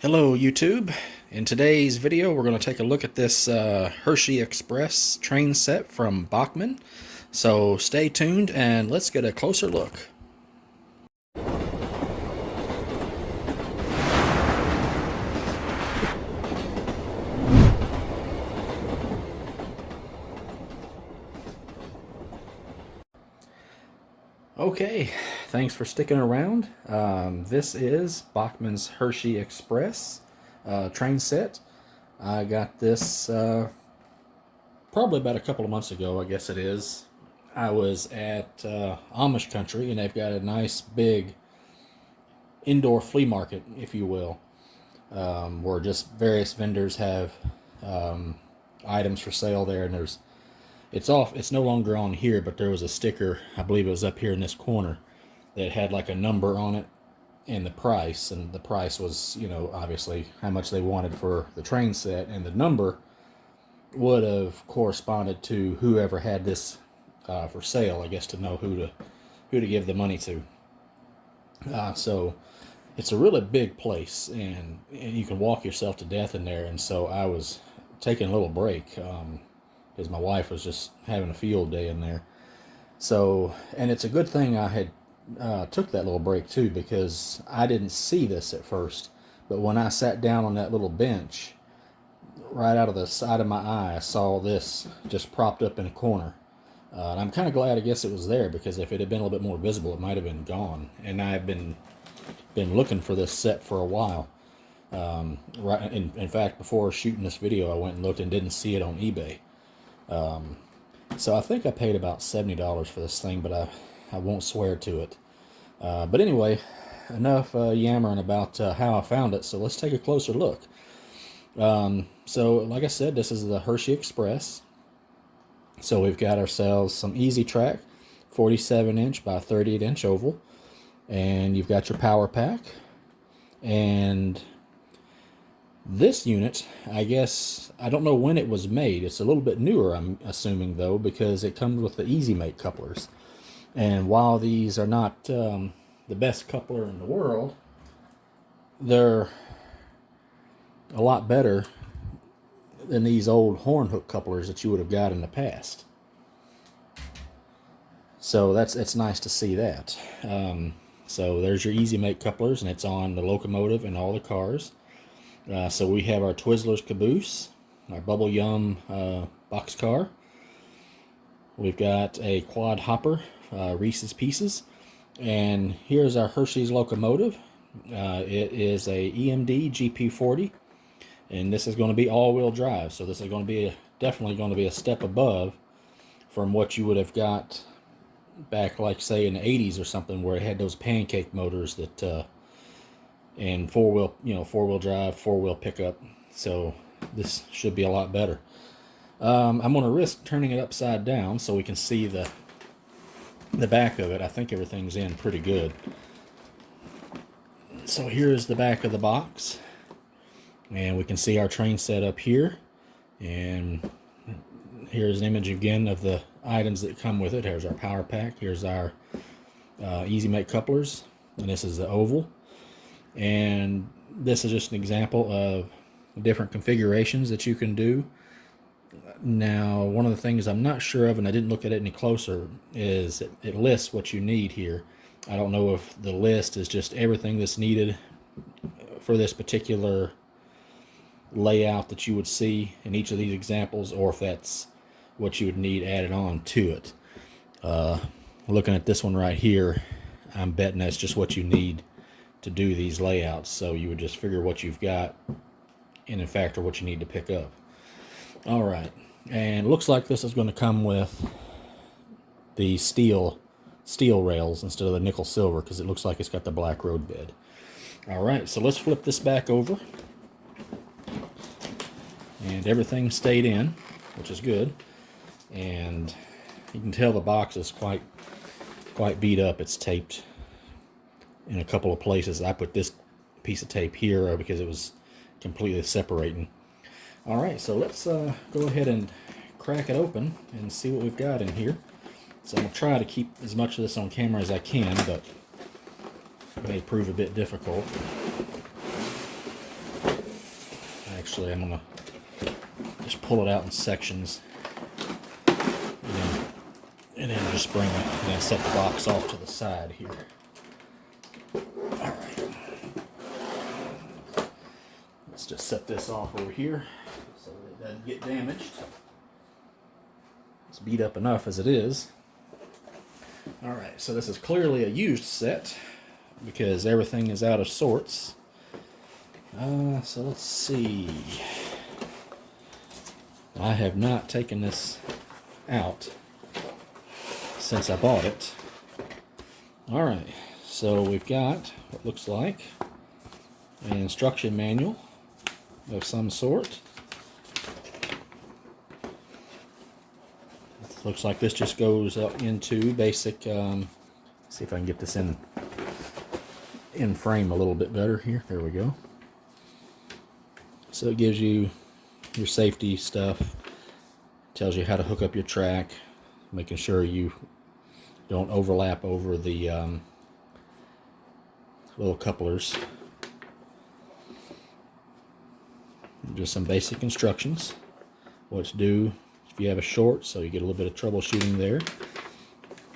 Hello YouTube. In today's video we're going to take a look at this Hershey Express train set from Bachmann. So stay tuned and let's get a closer look. Okay, thanks for sticking around. This is Bachmann's Hershey Express train set. I got this probably about a couple of months ago, I guess it is. I was at Amish country, and they've got a nice big indoor flea market, if you will, where just various vendors have items for sale there. And it's no longer on here, but there was a sticker, I believe it was up here in this corner, that had like a number on it and the price. And the price was, obviously how much they wanted for the train set, and the number would have corresponded to whoever had this for sale, I guess, to know who to give the money to. So it's a really big place, and you can walk yourself to death in there. And so I was taking a little break because my wife was just having a field day in there. So, and it's a good thing I had took that little break too, because I didn't see this at first, but when I sat down on that little bench, right out of the side of my eye, I saw this just propped up in a corner. And I'm kind of glad, I guess, it was there, because if it had been a little bit more visible, it might have been gone. And I've been looking for this set for a while. Right, in fact, before shooting this video, I went and looked and didn't see it on eBay. So I think I paid about $70 for this thing, but I won't swear to it. But anyway, enough yammering about how I found it, so let's take a closer look. So like I said, this is the Hershey Express. So we've got ourselves some easy track, 47-inch by 38-inch oval, and you've got your power pack. And this unit, I guess, I don't know when it was made. It's a little bit newer, I'm assuming, though, because it comes with the Easy Make couplers. And while these are not the best coupler in the world, they're a lot better than these old horn hook couplers that you would have got in the past. So it's nice to see that. So there's your Easy Make couplers, and it's on the locomotive and all the cars. So we have our Twizzlers caboose, our Bubble Yum boxcar. We've got a quad hopper, Reese's Pieces, and here's our Hershey's locomotive. It is a EMD GP40. And this is going to be all-wheel drive, so this is going to be definitely going to be a step above from what you would have got back, like, say, in the 80s or something, where it had those pancake motors that and four-wheel drive, four-wheel pickup. So this should be a lot better. I'm going to risk turning it upside down so we can see the back of it. I think everything's in pretty good. So here's the back of the box. And we can see our train set up here. And here's an image again of the items that come with it. Here's our power pack. Here's our Easy Make couplers. And this is the oval. And this is just an example of different configurations that you can do. Now, one of the things I'm not sure of, and I didn't look at it any closer, is it lists what you need here. I don't know if the list is just everything that's needed for this particular layout that you would see in each of these examples, or if that's what you would need added on to it. Looking at this one right here, I'm betting that's just what you need to do these layouts. So you would just figure what you've got and in factor what you need to pick up. All right, and looks like this is going to come with the steel rails instead of the nickel silver, because it looks like it's got the black road bed. All right, so let's flip this back over. And everything stayed in, which is good. And you can tell the box is quite beat up. It's taped in a couple of places. I put this piece of tape here because it was completely separating. All right, so let's go ahead and crack it open and see what we've got in here. So I'm going to try to keep as much of this on camera as I can, but it may prove a bit difficult. Actually, I'm gonna just pull it out in sections, and then just bring it and then set the box off to the side here. Alright. Let's just set this off over here so that it doesn't get damaged. It's beat up enough as it is. Alright, so this is clearly a used set because everything is out of sorts. So let's see. I have not taken this out since I bought it. Alright, so we've got what looks like an instruction manual of some sort. It looks like this just goes up into basic, see if I can get this in frame a little bit better here. There we go. So it gives you your safety stuff, tells you how to hook up your track, making sure you don't overlap over the little couplers. Just some basic instructions, what to do if you have a short, so you get a little bit of troubleshooting there.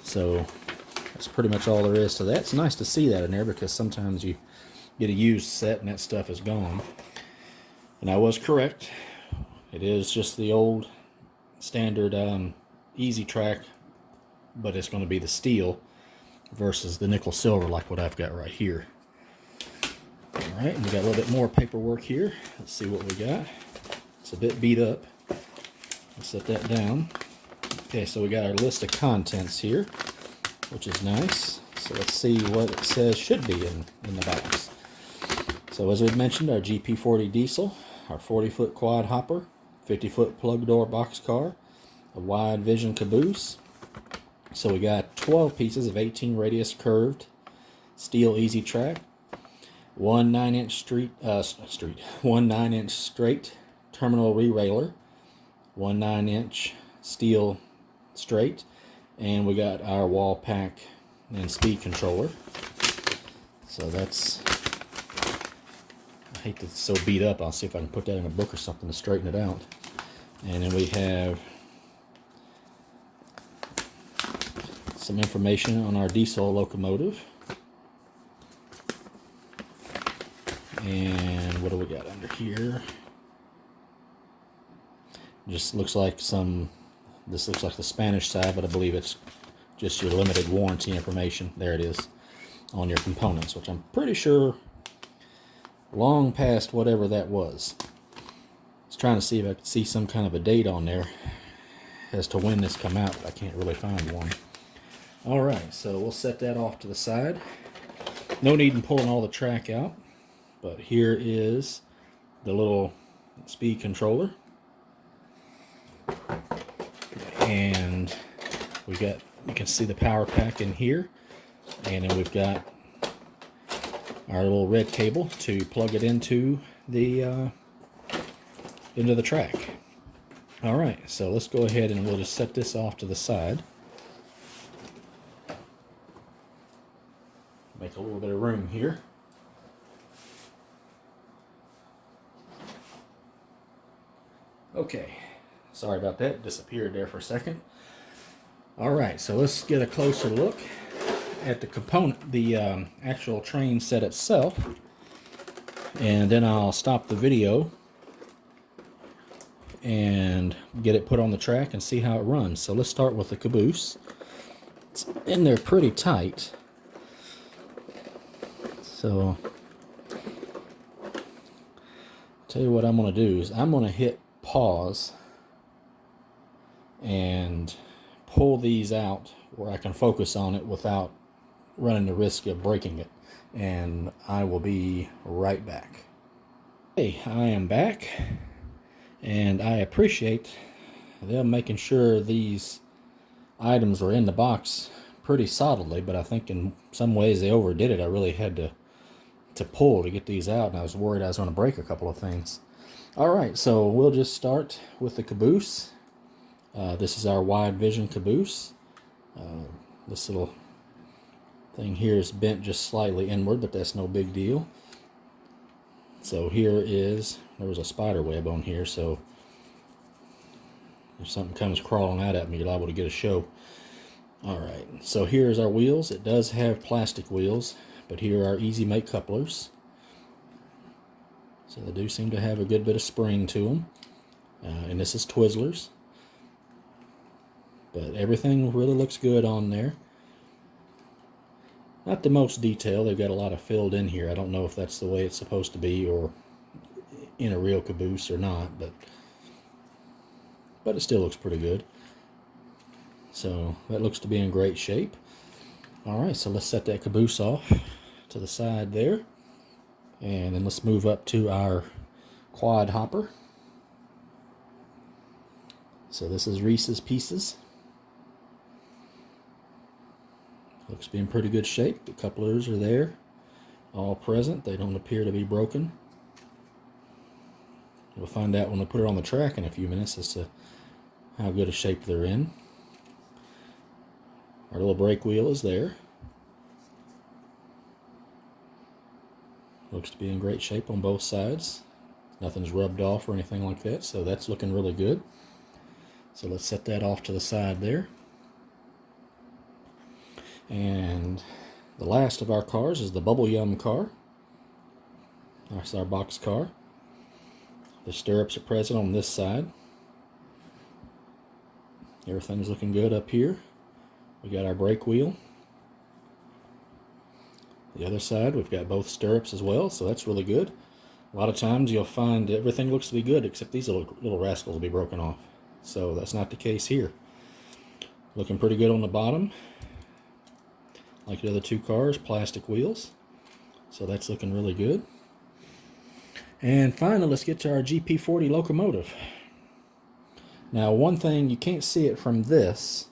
So that's pretty much all there is to that. It's nice to see that in there because sometimes you get a used set and that stuff is gone. And I was correct. It is just the old standard easy track, but it's going to be the steel versus the nickel silver like what I've got right here. Alright, and we got a little bit more paperwork here. Let's see what we got. It's a bit beat up. Let's set that down. Okay, so we got our list of contents here, which is nice. So let's see what it says should be in the box. So as we mentioned, our GP40 diesel, our 40-foot quad hopper, 50-foot plug door box car, a wide vision caboose. So we got 12 pieces of 18 radius curved steel easy track, one 9-inch one 9-inch straight terminal re-railer, one 9-inch steel straight, and we got our wall pack and speed controller. So that's, I hate that it's so beat up. I'll see if I can put that in a book or something to straighten it out. And then we have some information on our diesel locomotive. And what do we got under here? Just looks like this looks like the Spanish side, but I believe it's just your limited warranty information. There it is on your components, which I'm pretty sure long past whatever that was. I was trying to see if I could see some kind of a date on there as to when this come out, but I can't really find one. Alright, so we'll set that off to the side. No need in pulling all the track out, but here is the little speed controller. And we got, you can see the power pack in here, and then we've got our little red cable to plug it into the track. All right, so let's go ahead and we'll just set this off to the side. Make a little bit of room here. Okay. Sorry about that, disappeared there for a second. Alright, so let's get a closer look at the component, the actual train set itself. And then I'll stop the video and get it put on the track and see how it runs. So let's start with the caboose. It's in there pretty tight. So, tell you what I'm going to do is I'm going to hit pause and pull these out where I can focus on it without running the risk of breaking it, and I will be right back. Hey, I am back, and I appreciate them making sure these items were in the box pretty solidly, but I think in some ways they overdid it. I really had to pull to get these out, and I was worried I was going to break a couple of things. Alright, so we'll just start with the caboose. This is our wide vision caboose. This little thing here is bent just slightly inward, but that's no big deal. So here is, there was a spider web on here, so if something comes crawling out at me, you're liable to get a show. Alright, so here's our wheels. It does have plastic wheels, but here are easy make couplers. So they do seem to have a good bit of spring to them. And this is Twizzlers. But everything really looks good on there. Not the most detail. They've got a lot of filled in here. I don't know if that's the way it's supposed to be or in a real caboose or not, but it still looks pretty good. So that looks to be in great shape. Alright, so let's set that caboose off to the side there. And then let's move up to our quad hopper. So this is Reese's Pieces. Looks to be in pretty good shape. The couplers are there, all present. They don't appear to be broken. We'll find out when we put it on the track in a few minutes as to how good a shape they're in. Our little brake wheel is there. Looks to be in great shape on both sides. Nothing's rubbed off or anything like that, so that's looking really good. So let's set that off to the side there. And the last of our cars is the Bubble Yum car. That's our box car. The stirrups are present on this side. Everything's looking good up here. We got our brake wheel. The other side, we've got both stirrups as well, so that's really good. A lot of times you'll find everything looks to be good except these little rascals will be broken off. So that's not the case here. Looking pretty good on the bottom. Like the other two cars, plastic wheels. So that's looking really good. And finally, let's get to our GP40 locomotive. Now, one thing, you can't see it from this,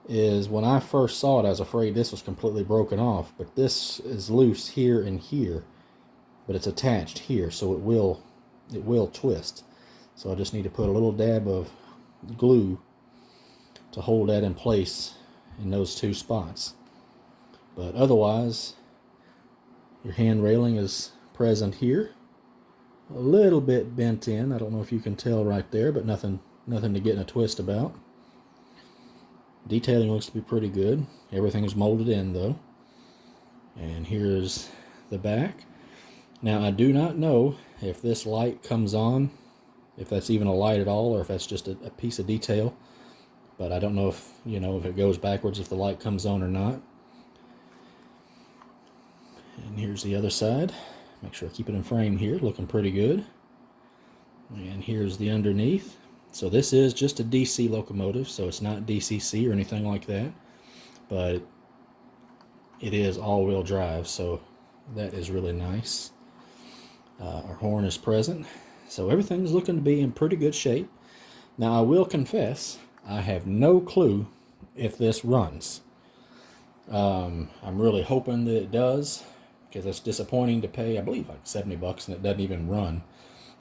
is when I first saw it, I was afraid this was completely broken off. But this is loose here and here. But it's attached here, so it will twist. So I just need to put a little dab of glue to hold that in place in those two spots. But otherwise, your hand railing is present here. A little bit bent in. I don't know if you can tell right there, but nothing to get in a twist about. Detailing looks to be pretty good. Everything is molded in though. And here's the back. Now I do not know if this light comes on, if that's even a light at all, or if that's just a piece of detail. But I don't know if, if it goes backwards, if the light comes on or not. And here's the other side. Make sure I keep it in frame here, looking pretty good. And here's the underneath. So this is just a DC locomotive, so it's not DCC or anything like that. But it is all-wheel drive, so that is really nice. Our horn is present. So everything's looking to be in pretty good shape. Now I will confess, I have no clue if this runs. I'm really hoping that it does, because it's disappointing to pay, I believe, like $70 and it doesn't even run.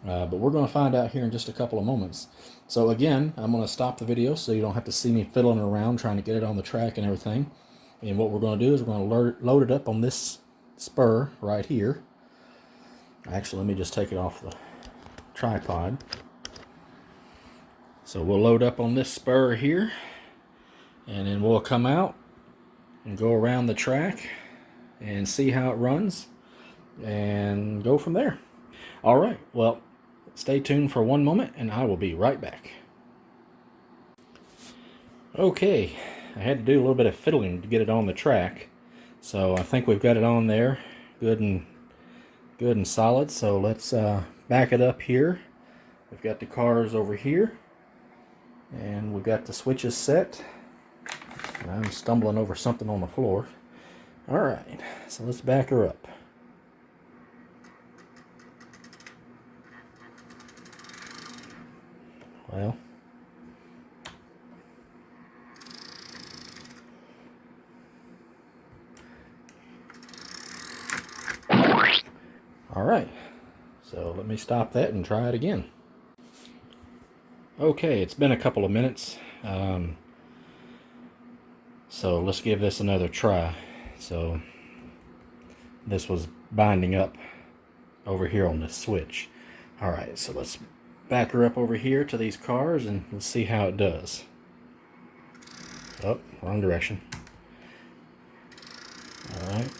But we're going to find out here in just a couple of moments. So again, I'm going to stop the video so you don't have to see me fiddling around trying to get it on the track and everything. And what we're going to do is we're going to load it up on this spur right here. Actually, let me just take it off the tripod. So we'll load up on this spur here, and then we'll come out and go around the track and see how it runs and go from there. All right, well, stay tuned for one moment and I will be right back. Okay, I had to do a little bit of fiddling to get it on the track, so I think we've got it on there good and solid. So let's back it up here. We've got the cars over here and we've got the switches set. And I'm stumbling over something on the floor. All right, so let's back her up. Well, all right, so let me stop that and try it again. Okay, it's been a couple of minutes, so let's give this another try. So this was binding up over here on this switch. Alright, so let's back her up over here to these cars and let's see how it does. Oh, wrong direction. Alright.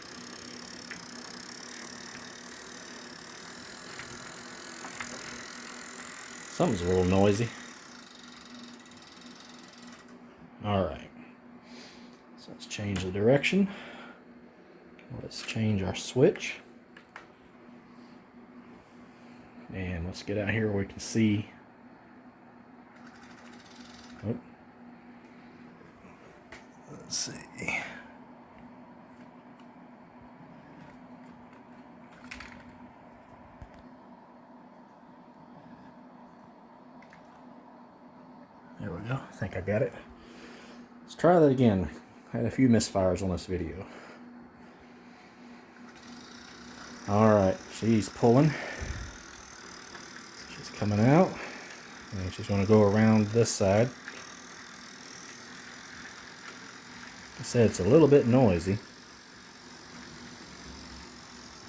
Something's a little noisy. Alright. So let's change the direction. Let's change our switch. And let's get out here where we can see. Oh. Let's see. There we go. I think I got it. Let's try that again. I had a few misfires on this video. Alright, she's pulling. She's coming out. And she's going to go around this side. Like I said, it's a little bit noisy.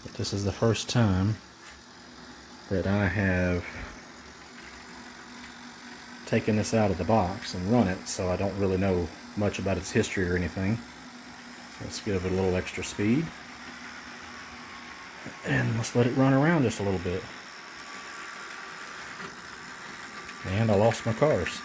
But this is the first time that I have taken this out of the box and run it, so I don't really know much about its history or anything. So let's give it a little extra speed. And let's let it run around just a little bit. And I lost my cars.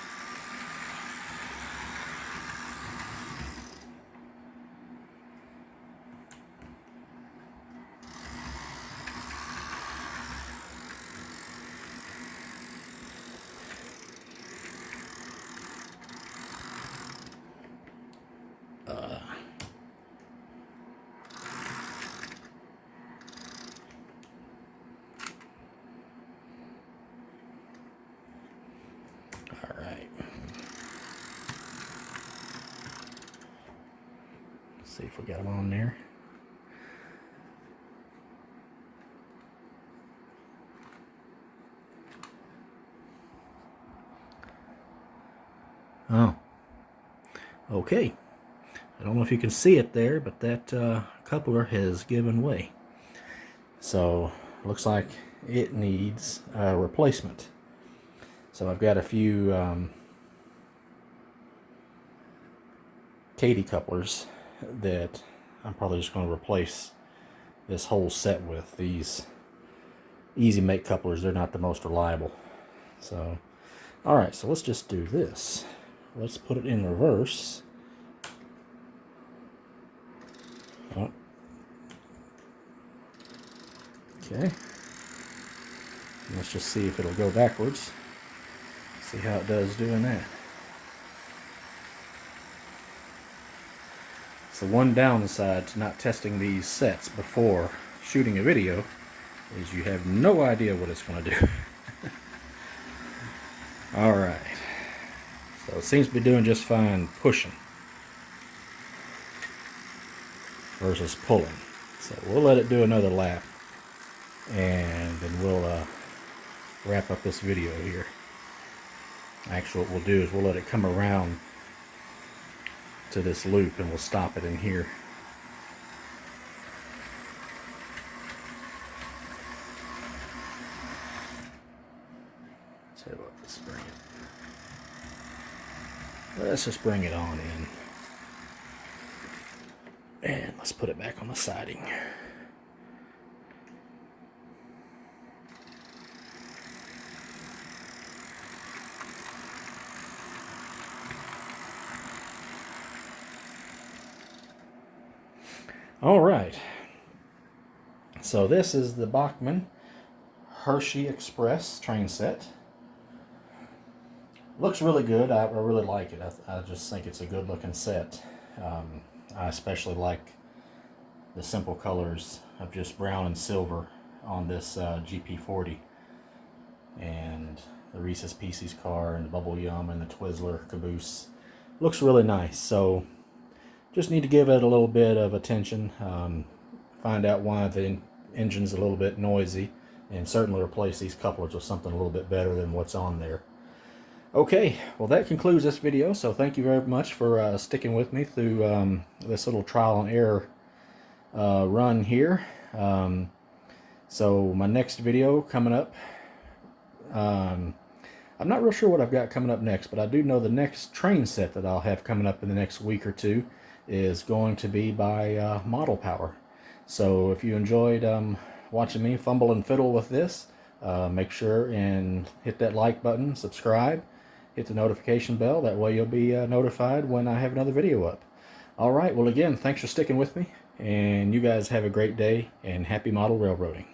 Alright. See if we got them on there. Oh. Okay. I don't know if you can see it there, but that coupler has given way. So, looks like it needs a replacement. So I've got a few Katy couplers that I'm probably just going to replace this whole set with. These easy make couplers, they're not the most reliable. So, alright, so let's just do this. Let's put it in reverse. Oh. Okay. Let's just see if it'll go backwards. See how it does doing that. So one downside to not testing these sets before shooting a video is you have no idea what it's going to do. Alright. So it seems to be doing just fine pushing versus pulling. So we'll let it do another lap and then we'll wrap up this video here. Actually, what we'll do is we'll let it come around to this loop and we'll stop it in here. Tell you what, let's just bring it on in. And let's put it back on the siding. Alright, so this is the Bachmann Hershey Express train set. Looks really good. I really like it. I just think it's a good looking set. I especially like the simple colors of just brown and silver on this GP40. And the Reese's Pieces car and the Bubble Yum and the Twizzler caboose. Looks really nice. So just need to give it a little bit of attention, find out why the engine's a little bit noisy, and certainly replace these couplers with something a little bit better than what's on there. Okay, well that concludes this video, so thank you very much for sticking with me through this little trial and error run here. So my next video coming up, I'm not real sure what I've got coming up next, but I do know the next train set that I'll have coming up in the next week or two is going to be by Model Power. So if you enjoyed watching me fumble and fiddle with this, make sure and hit that like button, subscribe, hit the notification bell. That way you'll be notified when I have another video up. All right, well again, thanks for sticking with me, and you guys have a great day, and happy model railroading.